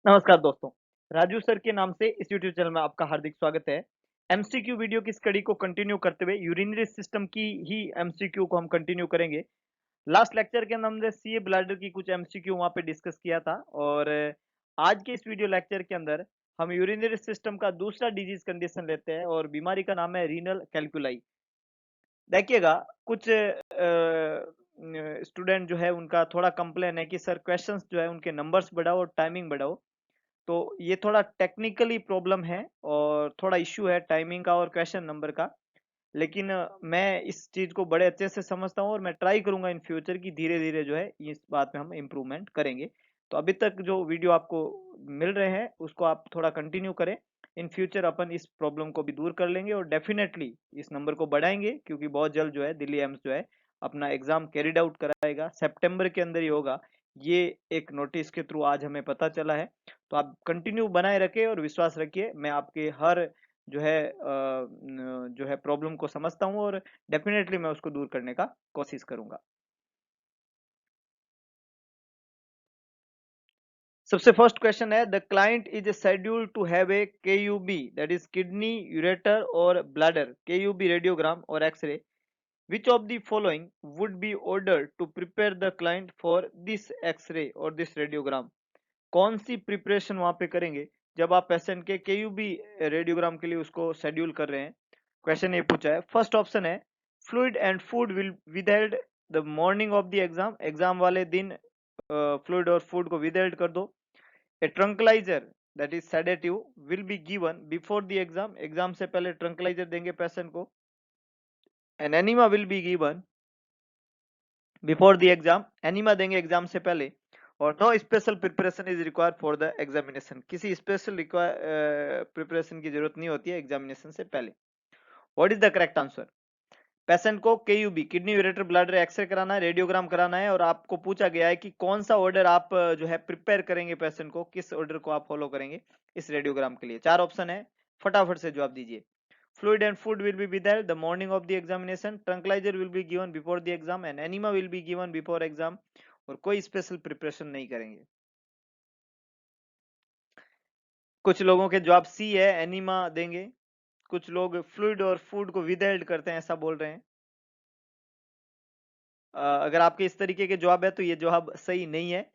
नमस्कार दोस्तों, राजू सर के नाम से इस यूट्यूब चैनल में आपका हार्दिक स्वागत है। एमसीक्यू वीडियो की स्टडी को कंटिन्यू करते हुए यूरिनरी सिस्टम की ही एमसीक्यू को हम कंटिन्यू करेंगे। लास्ट लेक्चर के अंदर हमने सीए ब्लैडर की कुछ एमसीक्यू वहाँ पे डिस्कस किया था और आज के इस वीडियो लेक्चर के अंदर हम यूरिनरी सिस्टम का दूसरा डिजीज कंडीशन लेते हैं और बीमारी का नाम है रीनल कैलकुलाई। देखिएगा कुछ स्टूडेंट जो है उनका थोड़ा कंप्लेन है कि सर क्वेश्चंस जो है उनके नंबर्स बढ़ाओ और टाइमिंग बढ़ाओ। तो ये थोड़ा टेक्निकली प्रॉब्लम है और थोड़ा इश्यू है टाइमिंग का और क्वेश्चन नंबर का। लेकिन मैं इस चीज को बड़े अच्छे से समझता हूँ और मैं ट्राई करूंगा इन फ्यूचर की धीरे धीरे जो है इस बात में हम इम्प्रूवमेंट करेंगे। तो अभी तक जो वीडियो आपको मिल रहे हैं उसको आप थोड़ा कंटिन्यू करें। इन फ्यूचर अपन इस प्रॉब्लम को भी दूर कर लेंगे और डेफिनेटली इस नंबर को बढ़ाएंगे क्योंकि बहुत जल्द जो है दिल्ली एम्स जो है अपना एग्जाम कैरिड आउट कराएगा, सितंबर के अंदर ही होगा। ये एक नोटिस के थ्रू आज हमें पता चला है। तो आप कंटिन्यू बनाए रखिए और विश्वास रखिए, मैं आपके हर जो है प्रॉब्लम को समझता हूँ और डेफिनेटली मैं उसको दूर करने का कोशिश करूंगा। सबसे फर्स्ट क्वेश्चन है, the client is scheduled to have a KUB that is kidney ureter और ब्लैडर केयूबी रेडियोग्राम और x-ray. Which of the following would be order to prepare the client for this x-ray और this radiogram. कौन सी preparation वहां पे करेंगे जब आप पेशेंट के केयूबी रेडियोग्राम के लिए उसको शेड्यूल कर रहे हैं। क्वेश्चन ये पूछा है। फर्स्ट ऑप्शन है, fluid and food will withheld the morning of the exam, exam वाले दिन फ्लूइड और फूड को विदहेल्ड कर दो। A tranquilizer that is sedative will be given before the exam, exam से पहले ट्रंकलाइजर देंगे पेशेंट को। An enema will be given before the exam, enema देंगे एग्जाम से पहले। और no special preparation is required for the examination, किसी special preparation की जरूरत नहीं होती है एग्जामिनेशन से पहले। What is the correct answer. Patient को KUB kidney ureter bladder X-ray कराना है, रेडियोग्राम कराना है और आपको पूछा गया है कि कौन सा ऑर्डर आप जो है प्रिपेयर करेंगे पेशेंट को, किस ऑर्डर को आप फॉलो करेंगे इस रेडियोग्राम के लिए। चार ऑप्शन है, फटाफट से जवाब दीजिए। Fluid and food will be there the morning of the examination, tranquilizer will be given before the exam and enema will be given before exam। और कोई स्पेशल प्रिपरेशन नहीं करेंगे। कुछ लोगों के जवाब सी है, एनिमा देंगे। कुछ लोग फ्लूइड और फूड को विदहेल्ड करते हैं ऐसा बोल रहे हैं। अगर आपके इस तरीके के जवाब है तो ये जवाब सही नहीं है।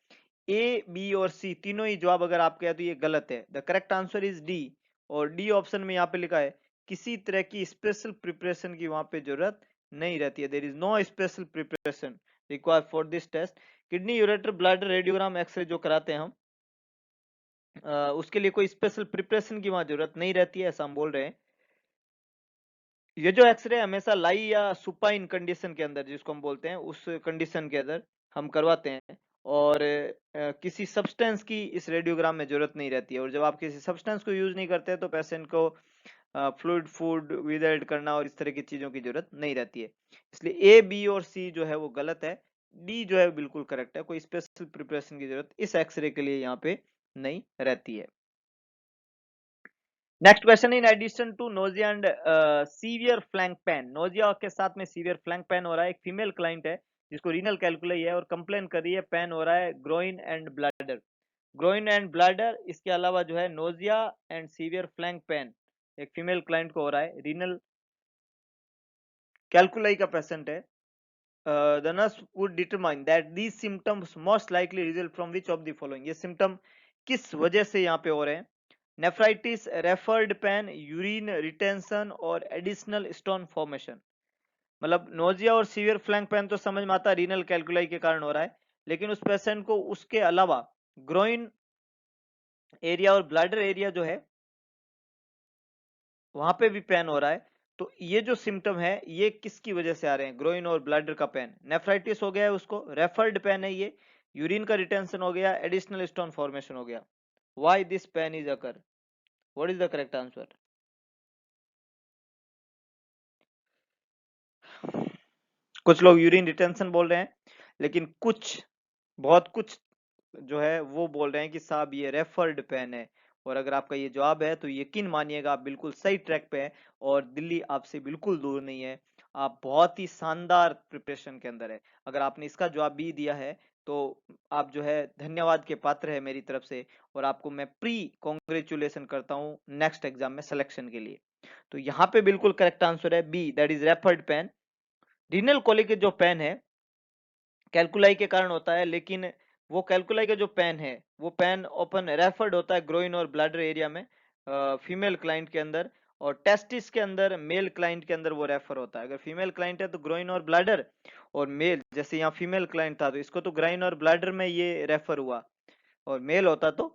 ए बी और सी तीनों ही जवाब अगर आपके है तो ये गलत है। The correct answer is D. और डी ऑप्शन में यहाँ पे लिखा है किसी तरह की स्पेशल प्रिपरेशन की वहां पे जरूरत नहीं रहती है। There is no special preparation required for this test. Kidney ureter bladder radiogram x-ray जो कराते हैं हम उसके लिए कोई स्पेशल प्रिपरेशन की वहां जरूरत नहीं रहती है ऐसा हम बोल रहे हैं। ये जो एक्सरे हमेशा लाई या सुपाइन कंडीशन के अंदर जिसको हम बोलते हैं उस कंडीशन के अंदर हम करवाते हैं और किसी सब्सटेंस की इस रेडियोग्राम में जरूरत नहीं रहती है। और जब आप किसी सब्सटेंस को यूज नहीं करते तो पेशेंट को फ्लूइड फूड विदहेल्ड करना और इस तरह की चीजों की जरूरत नहीं रहती है। इसलिए ए बी और सी जो है वो गलत है। डी जो है बिल्कुल करेक्ट है। कोई स्पेशल प्रिपरेशन की जरूरत इस एक्सरे के लिए यहाँ पे नहीं रहती है। Next question, in addition to nausea and severe flank pain, nausea के साथ में सीवियर फ्लैंक पेन हो रहा है। एक फीमेल क्लाइंट है जिसको रीनल कैलकुलाई है और कंप्लेन कर रही है पेन हो रहा है groin and bladder. Groin and bladder इसके अलावा जो है nausea and severe flank pen एक फीमेल क्लाइंट को हो रहा है। रीनल कैलकुलाई का पेशेंट है। The nurse would determine that these symptoms most likely result from which of the following, ये सिम्टम किस वजह से यहाँ पे हो रहे हैं। Nephritis, referred pain, urine retention और एडिशनल स्टोन फॉर्मेशन। मतलब नोजिया और सीवियर फ्लैंक पेन तो समझ में आता है रीनल कैलकुलाई के कारण हो रहा है, लेकिन उस पेशेंट को उसके अलावा ग्रोइन एरिया और ब्लैडर एरिया जो है वहां पे भी पेन हो रहा है। तो ये जो सिम्टम है ये किसकी वजह से आ रहे हैं, ग्रोइन और ब्लैडर का पेन। नेफ्राइटिस हो गया है उसको, रेफर्ड पेन है ये, यूरिन का रिटेंशन हो गया, एडिशनल स्टोन फॉर्मेशन हो गया। Why this pain is occur, what is the correct answer. कुछ लोग यूरिन रिटेंशन बोल रहे हैं, लेकिन कुछ बहुत कुछ जो है वो बोल रहे हैं कि साहब ये रेफर्ड पेन है। और अगर आपका ये जवाब है तो यकीन मानिएगा आप बिल्कुल सही ट्रैक पे हैं और दिल्ली आपसे बिल्कुल दूर नहीं है। आप बहुत ही शानदार प्रिपरेशन के अंदर है। अगर आपने इसका जवाब भी दिया है तो आप जो है धन्यवाद के पात्र है मेरी तरफ से, और आपको मैं प्री कॉन्ग्रेचुलेशन करता हूँ नेक्स्ट एग्जाम में सिलेक्शन के लिए। तो यहाँ पे बिल्कुल करेक्ट आंसर है B, that is referred pain. Renal colic के जो पेन है कैलकुलाई के कारण होता है, लेकिन वो कैलकुलाई का जो पेन है वो पेन ओपन रेफर्ड होता है ग्रोइन और ब्लैडर एरिया में फीमेल क्लाइंट के अंदर, और टेस्टिस के अंदर मेल क्लाइंट के अंदर वो रेफर होता है। अगर फीमेल क्लाइंट है तो ग्रोइन और ब्लैडर, और मेल जैसे यहाँ फीमेल क्लाइंट था तो इसको तो ग्राइन और ब्लैडर में ये रेफर हुआ, और मेल होता तो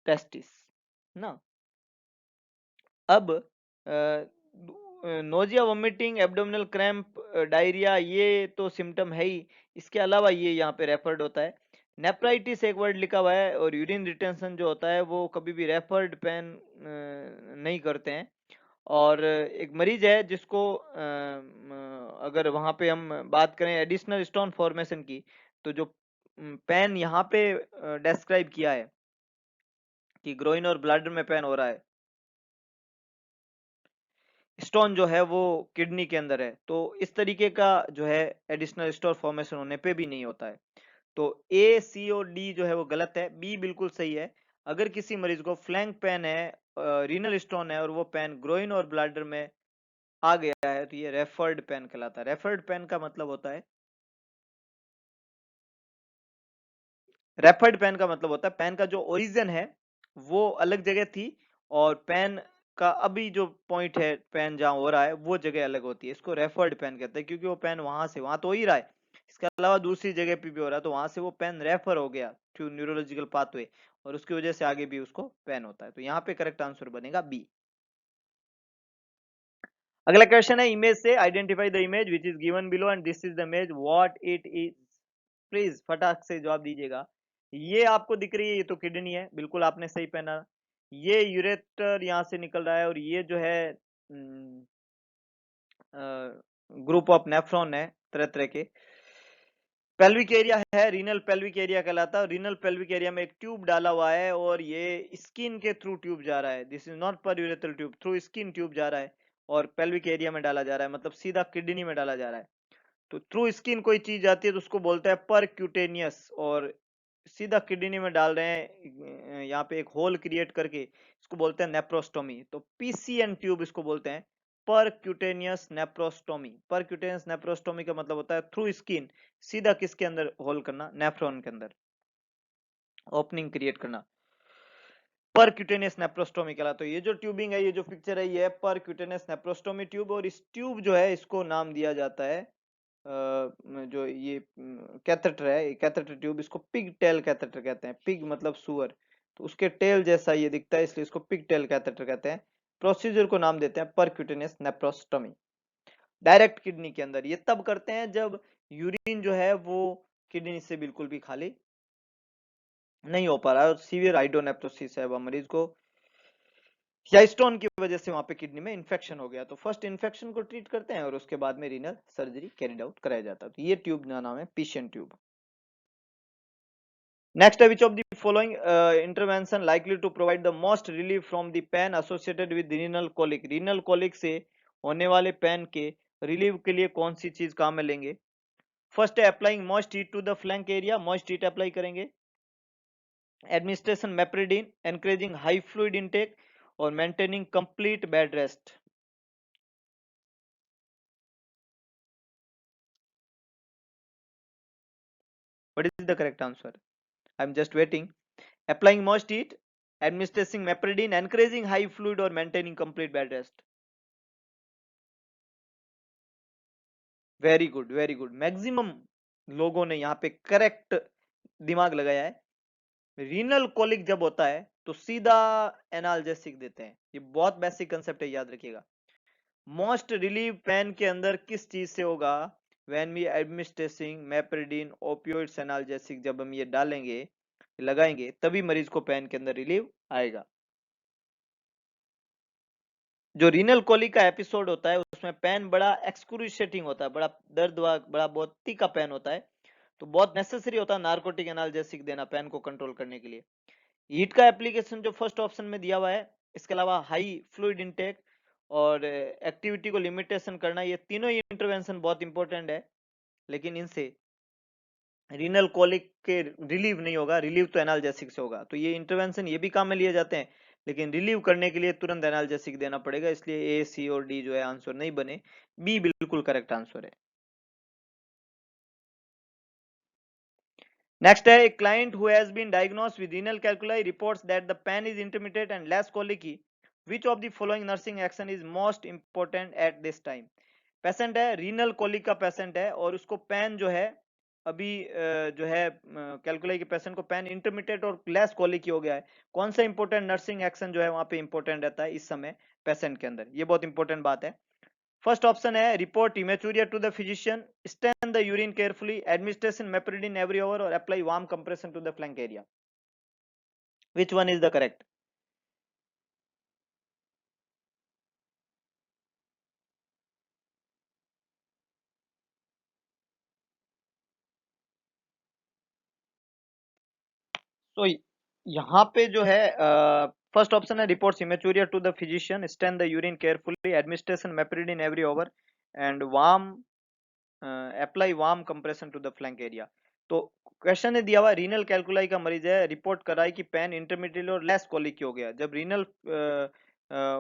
टेस्टिस ना। अब nausea, vomiting, abdominal cramp, diarrhoea, ये तो सिम्टम है ही, इसके अलावा ये यहाँ पे रेफर्ड होता है। नेफ्राइटिस एक वर्ड लिखा हुआ है, और यूरिन रिटेंशन जो होता है वो कभी भी रेफर्ड पेन नहीं करते हैं। और एक मरीज है जिसको अगर वहां पे हम बात करें एडिशनल स्टोन फॉर्मेशन की, तो जो पेन यहाँ पे डिस्क्राइब किया है कि ग्रोइन और ब्लैडर में पेन हो रहा है, स्टोन जो है वो किडनी के अंदर है, तो इस तरीके का जो है एडिशनल स्टोन फॉर्मेशन होने पे भी नहीं होता है। तो ए, सी और डी जो है वो गलत है, बी बिल्कुल सही है। अगर किसी मरीज को फ्लैंक पेन है, रीनल स्टोन है, और वो पेन ग्रोइन और ब्लैडर में आ गया है, तो ये रेफर्ड पेन कहलाता है। रेफर्ड पेन का मतलब होता है, रेफर्ड पेन का मतलब होता है पेन का जो ओरिजिन है वो अलग जगह थी, और पेन का अभी जो पॉइंट है पेन जहां हो रहा है वो जगह अलग होती है। इसको रेफर्ड पेन कहते हैं, क्योंकि वो पेन वहां से वहां तो हो ही रहा है, इसके अलावा दूसरी जगह पे भी हो रहा है, तो वहां से वो पेन रेफर हो गया थ्रू न्यूरोलॉजिकल पाथवे, और उसकी वजह से आगे भी उसको पेन होता है। तो यहाँ पे करेक्ट आंसर बनेगा बी। अगला क्वेश्चन है, इमेज से identify the image which is given below and this is the image what it is. Please फटाक से जवाब दीजिएगा। ये आपको दिख रही है, ये तो किडनी है, बिल्कुल आपने सही पहना। ये यूरेटर यहाँ से निकल रहा है, और ये जो है ग्रुप ऑफ नेफ्रॉन है तरह तरह के। पेल्विक एरिया है, रीनल पेल्विक एरिया कहलाता है। रीनल पेल्विक एरिया में एक ट्यूब डाला हुआ है, और ये स्किन के थ्रू ट्यूब जा रहा है, दिस इज नॉट पर urethral tube, through skin tube जा रहा है, और पेल्विक एरिया में डाला जा रहा है, मतलब सीधा किडनी में डाला जा रहा है। तो थ्रू स्किन कोई चीज जाती है तो उसको बोलते हैं परक्यूटेनियस, और सीधा किडनी में डाल रहे हैं यहाँ पे एक होल क्रिएट करके, इसको बोलते हैं नेप्रोस्टोमी। तो पीसीएन ट्यूब इसको बोलते हैं, परक्यूटेनियस नेप्रोस्टोमी। परक्यूटेनियस नेप्रोस्टोमी का मतलब होता है थ्रू स्किन सीधा किसके अंदर होल करना, नेफ्रॉन के अंदर ओपनिंग क्रिएट करना, परक्यूटेनियस नेप्रोस्टोमी कहला। तो ये जो ट्यूबिंग है, ये जो पिक्चर है, ये है परक्यूटेनियस नेप्रोस्टोमी ट्यूब, और इस ट्यूब जो है इसको नाम दिया जाता है जो ये कैथेटर है, कैथेटर ट्यूब, इसको पिग टेल कैथेटर कहते हैं। पिग मतलब सुअर, तो उसके टेल जैसा ये दिखता है, इसलिए इसको पिग टेल कैथेटर कहते हैं। प्रोसीजर को नाम देते हैं परक्यूटेनियस नेप्रोस्टोमी। डायरेक्ट किडनी के अंदर ये तब करते हैं जब यूरिन जो है वो किडनी से बिल्कुल भी खाली नहीं हो पा रहा है, और सीवियर हाइड्रोनेफ्रोसिस है वह मरीज को, या स्टोन की वजह से वहां पे किडनी में इंफेक्शन हो गया, तो फर्स्ट इंफेक्शन को ट्रीट करते हैं और उसके बाद में रीनल सर्जरी कैरिड आउट कराया जाता है। तो ये ट्यूब का नाम है पिशियन ट्यूब। नेक्स्ट है, which of the following intervention likely to provide the most relief from the pain associated with renal colic. Renal colic से होने वाले पेन के रिलीव के लिए कौन सी चीज काम में लेंगे? फर्स्ट है applying moist heat to the flank area, moist heat apply करेंगे। Administration meperidine, encouraging high fluid intake, और maintaining complete bed rest. What is the correct answer? I am just waiting. Applying most heat, administrating meperidine, encouraging high fluid, और maintaining complete bed rest. Very good, very good. Maximum लोगों ने यहाँ पे correct दिमाग लगाया है। Renal colic जब होता है तो सीधा एनाल्जेसिक देते हैं, ये बहुत बेसिक कंसेप्ट है, याद रखिएगा। मोस्ट रिलीव पेन के अंदर किस चीज से होगा? When we administrating meperidine opioids analgesic, जब हम ये डालेंगे लगाएंगे तभी मरीज को पेन के अंदर रिलीव आएगा। जो रीनल कोलिक का एपिसोड होता है उसमें पेन बड़ा एक्सक्रूशिएटिंग होता है, बड़ा दर्द बड़ा बहुत तीखा पेन होता है, तो बहुत नेसेसरी होता है नार्कोटिक एनाल्जेसिक देना पेन को कंट्रोल करने के लिए। हीट का एप्लीकेशन जो फर्स्ट ऑप्शन में दिया हुआ है, इसके अलावा हाई फ्लूइड इनटेक और एक्टिविटी को लिमिटेशन करना, ये तीनों ही इंटरवेंशन बहुत इंपॉर्टेंट है, लेकिन इनसे रीनल कोलिक के रिलीव नहीं होगा, रिलीव तो एनाल्जेसिक से होगा। तो ये इंटरवेंशन ये भी काम में लिए जाते हैं, लेकिन रिलीव करने के लिए तुरंत एनाल्जेसिक देना पड़ेगा, इसलिए ए, सी और डी जो है आंसर नहीं बने, बी बिल्कुल करेक्ट आंसर है। नेक्स्ट है, a client who has been diagnosed with renal calculi reports that the pain is intermittent and less colicky. Which of the following nursing action is most important at this time? Patient है, renal colic का patient है और उसको pen जो है अभी जो है कैलकुलाई के पेशेंट को पेन इंटरमीडिएट और लेस कोलिक हो गया है। कौन सा इंपॉर्टेंट नर्सिंग एक्शन जो है वहां पे इंपॉर्टेंट रहता है इस समय पेशेंट के अंदर, ये बहुत इंपॉर्टेंट बात है। फर्स्ट ऑप्शन है, report hematuria to the physician, stain the urine carefully, administration meperidine every hour और apply warm compression to the flank area. Which one is the correct? तो यहाँ पे जो है फर्स्ट ऑप्शन है, reports hematuria to the physician, stain the urine carefully, administration meperidine every over and warm apply warm compression to the flank area. तो question ने दिया हुआ रीनल कैलकुलाई का मरीज है, रिपोर्ट कराई कि पेन इंटरमीडिएट और लेस कोलिक हो गया। जब रीनल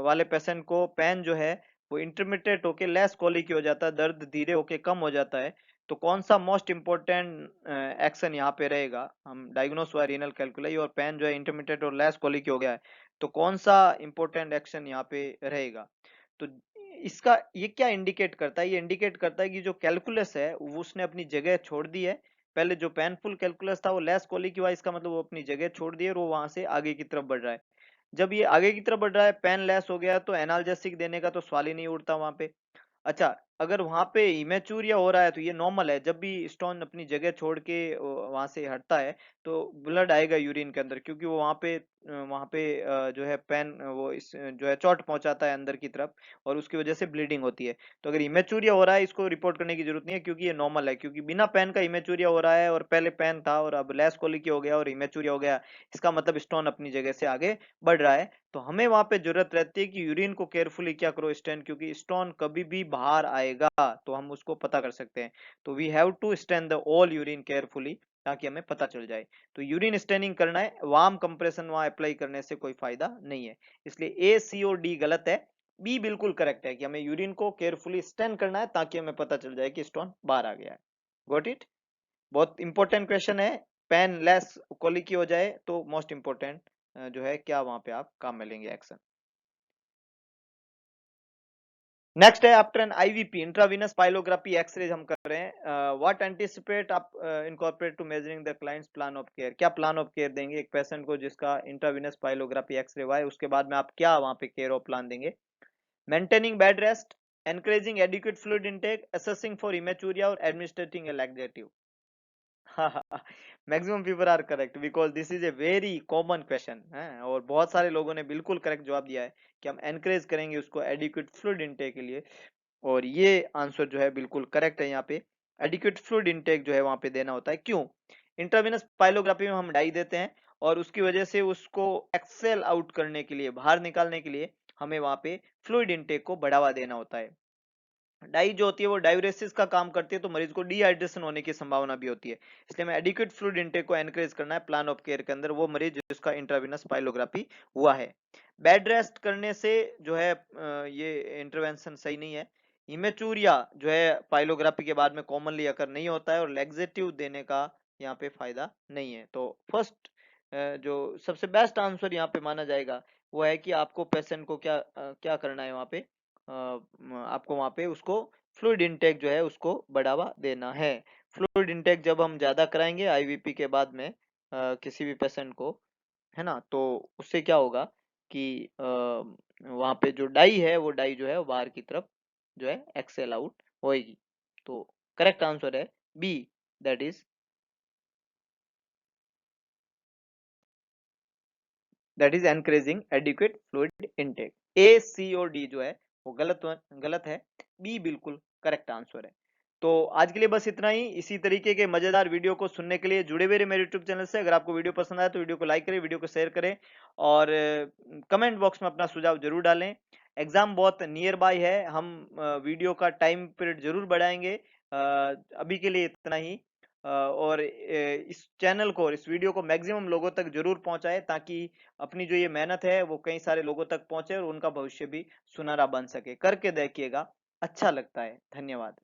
वाले पेशेंट को पेन जो है वो इंटरमीडिएट होके लेस कोलिक हो जाता है, दर्द धीरे होके कम हो जाता है, तो कौन सा मोस्ट इंपॉर्टेंट एक्शन यहाँ पे रहेगा? हम डायग्नोस हुआ रीनल कैलकुलाई और पेन जो है इंटरमीडिएट और लेस कोलिक हो गया है, तो कौन सा इंपॉर्टेंट एक्शन यहाँ पे रहेगा? तो इसका ये क्या इंडिकेट करता है? ये इंडिकेट करता है कि जो कैलकुलस है वो उसने अपनी जगह छोड़ दी है। पहले जो पेनफुल कैलकुलस था वो लेस कोलिक हुआ, इसका मतलब वो अपनी जगह छोड़ दी है और वो वहां से आगे की तरफ बढ़ रहा है। जब ये आगे की तरफ बढ़ रहा है, पेन लेस हो गया, तो एनाल्जेसिक देने का तो सवाल ही नहीं उठता वहां पे। अच्छा, अगर वहां पे इमेचूरिया हो रहा है तो ये नॉर्मल है, जब भी स्टोन अपनी जगह छोड़ के वहां से हटता है तो ब्लड आएगा यूरिन के अंदर, क्योंकि वो वहां पे जो है पेन वो इस जो है चोट पहुंचाता है अंदर की तरफ और उसकी वजह से ब्लीडिंग होती है। तो अगर इमेचूरिया हो रहा है, इसको रिपोर्ट करने की जरूरत नहीं है, क्योंकि ये नॉर्मल है, क्योंकि बिना पेन का इमेचूरिया हो रहा है और पहले पेन था और अब लेस कोलिकी हो गया और इमेचूरिया हो गया, इसका मतलब स्टोन अपनी जगह से आगे बढ़ रहा है। तो हमें वहां पे जरूरत रहती है कि यूरिन को केयरफुली क्या करो स्टैन, क्योंकि स्टोन कभी भी बाहर आएगा तो हम उसको पता कर सकते हैं। तो we have to strain the all urine carefully, ताकि हमें पता चल जाए। तो यूरिन स्टैनिंग करना है, वार्म कंप्रेशन वहां अप्लाई करने से कोई फायदा नहीं है, इसलिए ए, सी और डी गलत है, बी बिल्कुल करेक्ट है कि हमें यूरिन को केयरफुली स्टैन करना है ताकि हमें पता चल जाए कि स्टोन बाहर आ गया है। Got it? बहुत इंपॉर्टेंट क्वेश्चन है। पेन लेस कोलिकी हो जाए तो मोस्ट इंपॉर्टेंट जो है क्या वहां पे आप काम में लेंगे एक्शन। नेक्स्ट है, after an IVP intravenous pyelography x-ray हम कर रहे हैं, व्हाट एंटिसिपेट आप incorporate to measuring the client's plan of care? क्या प्लान ऑफ केयर देंगे एक पेशेंट को जिसका इंट्रावीनस पाइलोग्राफी एक्सरे हुआ है, उसके बाद में आप क्या वहां पे केयर ऑफ प्लान देंगे? Maintaining bed rest, encouraging adequate fluid intake, assessing for hematuria और administrating a laxative. Maximum people are correct because this is a very common question है और बहुत सारे लोगों ने बिल्कुल करेक्ट जवाब दिया है कि हम एनकरेज करेंगे उसको एडिक्वेट फ्लूइड इनटेक के लिए, और ये आंसर जो है बिल्कुल करेक्ट है। यहाँ पे एडिक्वेट फ्लूइड इनटेक जो है वहां पे देना होता है। क्यों? इंट्रावेनस पाइलोग्राफी में हम डाई देते हैं और उसकी वजह से उसको एक्सेल आउट करने के लिए, बाहर निकालने के लिए हमें वहां पे फ्लूइड इनटेक को बढ़ावा देना होता है। डाई जो होती है वो डायूरेसिस का काम करती है, तो मरीज को डिहाइड्रेशन होने की संभावना भी होती है, इसलिए हमें एडिक्वेट फ्लूइड इनटेक को एनकरेज करना है प्लान ऑफ केयर के अंदर वो मरीज जिसका इंट्रावेनस पाइलोग्राफी हुआ है। बेड रेस्ट करने से जो है ये इंटरवेंशन सही नहीं है। इमेचूरिया जो है पाइलोग्राफी के बाद में कॉमनली अगर नहीं होता है और लेग्जेटिव देने का यहाँ पे फायदा नहीं है। तो फर्स्ट जो सबसे बेस्ट आंसर यहाँ पे माना जाएगा वो है कि आपको पेशेंट को क्या करना है वहाँ पे, आपको वहां पे उसको फ्लूइड इनटेक जो है उसको बढ़ावा देना है। फ्लूइड इनटेक जब हम ज्यादा कराएंगे आईवीपी के बाद में किसी भी पेशेंट को, है ना, तो उससे क्या होगा कि वहां पे जो डाई है वो डाई जो है वो बाहर की तरफ जो है एक्सेल आउट होएगी। तो करेक्ट आंसर है B, that is encouraging adequate fluid intake. A, C और डी जो है वो गलत है, बी बिल्कुल करेक्ट आंसर है। तो आज के लिए बस इतना ही। इसी तरीके के मजेदार वीडियो को सुनने के लिए जुड़े हुए रहिए मेरे यूट्यूब चैनल से। अगर आपको वीडियो पसंद आया तो वीडियो को लाइक करें, वीडियो को शेयर करें और कमेंट बॉक्स में अपना सुझाव जरूर डालें। एग्जाम बहुत नियर बाय है, हम वीडियो का टाइम पीरियड जरूर बढ़ाएंगे। अभी के लिए इतना ही। और इस चैनल को और इस वीडियो को मैक्सिमम लोगों तक जरूर पहुंचाए, ताकि अपनी जो ये मेहनत है वो कई सारे लोगों तक पहुंचे और उनका भविष्य भी सुनहरा बन सके। करके देखिएगा, अच्छा लगता है। धन्यवाद।